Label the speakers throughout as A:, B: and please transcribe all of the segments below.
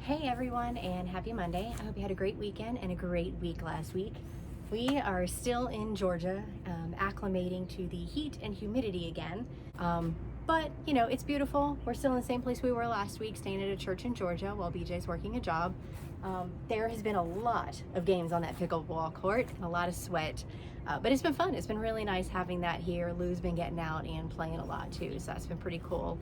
A: Hey everyone, and happy Monday. I hope you had a great weekend and a great week last week. We are still in Georgia, acclimating to the heat and humidity again. But you know, it's beautiful. We're still in the same place we were last week, staying at a church in Georgia while BJ's working a job. There has been a lot of games on that pickleball court and a lot of sweat. But it's been fun. It's been really nice having that here. Lou's been getting out and playing a lot too, so that's been pretty cool.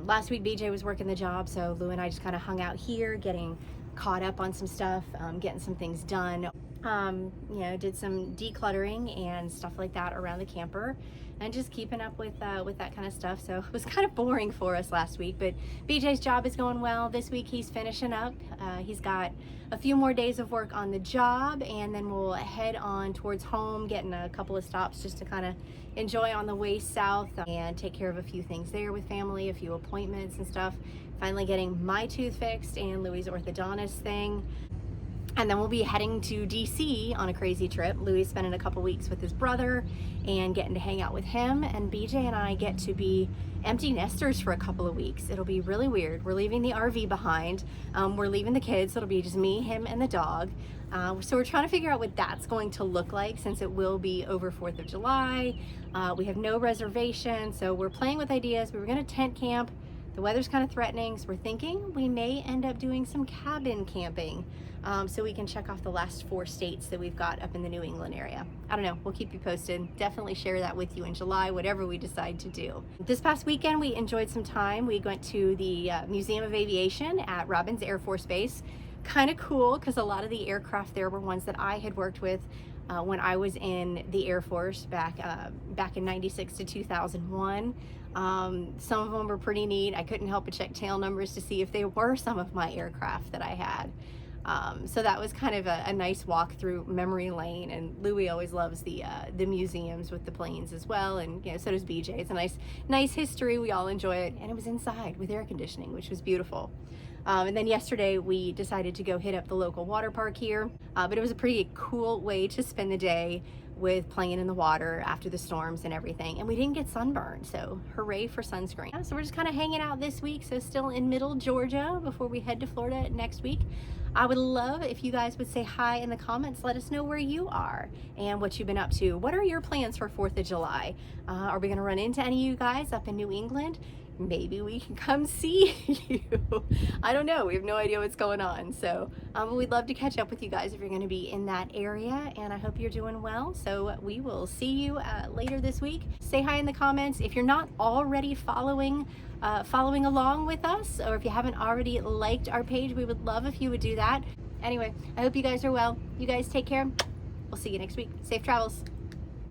A: Last week BJ was working the job, so Lou and I just kind of hung out here, getting caught up on some stuff, getting some things done. Did some decluttering and stuff like that around the camper, and just keeping up with that kind of stuff. So it was kind of boring for us last week, but BJ's job is going well. This week he's finishing up. He's got a few more days of work on the job, and then we'll head on towards home, getting a couple of stops just to kind of enjoy on the way south and take care of a few things there with family, a few appointments and stuff. Finally getting my tooth fixed and Louis' orthodontist thing. And then we'll be heading to DC on a crazy trip. Louis spending a couple weeks with his brother and getting to hang out with him. And BJ and I get to be empty nesters for a couple of weeks. It'll be really weird. We're leaving the RV behind. We're leaving the kids. So it'll be just me, him, and the dog. So we're trying to figure out what that's going to look like, since it will be over 4th of July. We have no reservation. So we're playing with ideas. We were going to tent camp. The weather's kind of threatening, so we're thinking we may end up doing some cabin camping, so we can check off the last 4 states that we've got up in the New England area. I don't know, we'll keep you posted. Definitely share that with you in July, whatever we decide to do. This past weekend, we enjoyed some time. We went to the Museum of Aviation at Robins Air Force Base. Kind of cool, because a lot of the aircraft there were ones that I had worked with when I was in the Air Force back in 96 to 2001. Some of them were pretty neat. I couldn't help but check tail numbers to see if they were some of my aircraft that I had. So that was kind of a nice walk through memory lane, and Louis always loves the museums with the planes as well, and you know, so does BJ. It's a nice history. We all enjoy it, and it was inside with air conditioning, which was beautiful. And then yesterday we decided to go hit up the local water park here, but it was a pretty cool way to spend the day with playing in the water after the storms and everything, and we didn't get sunburned, so hooray for sunscreen. So we're just kind of hanging out this week, so still in middle Georgia before we head to Florida next week. I would love if you guys would say hi in the comments. Let us know where you are and what you've been up to. What are your plans for 4th of July? Are we gonna run into any of you guys up in New England? Maybe we can come see you. I don't know, we have no idea what's going on. So we'd love to catch up with you guys if you're going to be in that area, and I hope you're doing well. So we will see you later this week. Say hi in the comments. If you're not already following along with us, or if you haven't already liked our page, we would love if you would do that. Anyway, I hope you guys are well. You guys take care. We'll see you next week. Safe travels.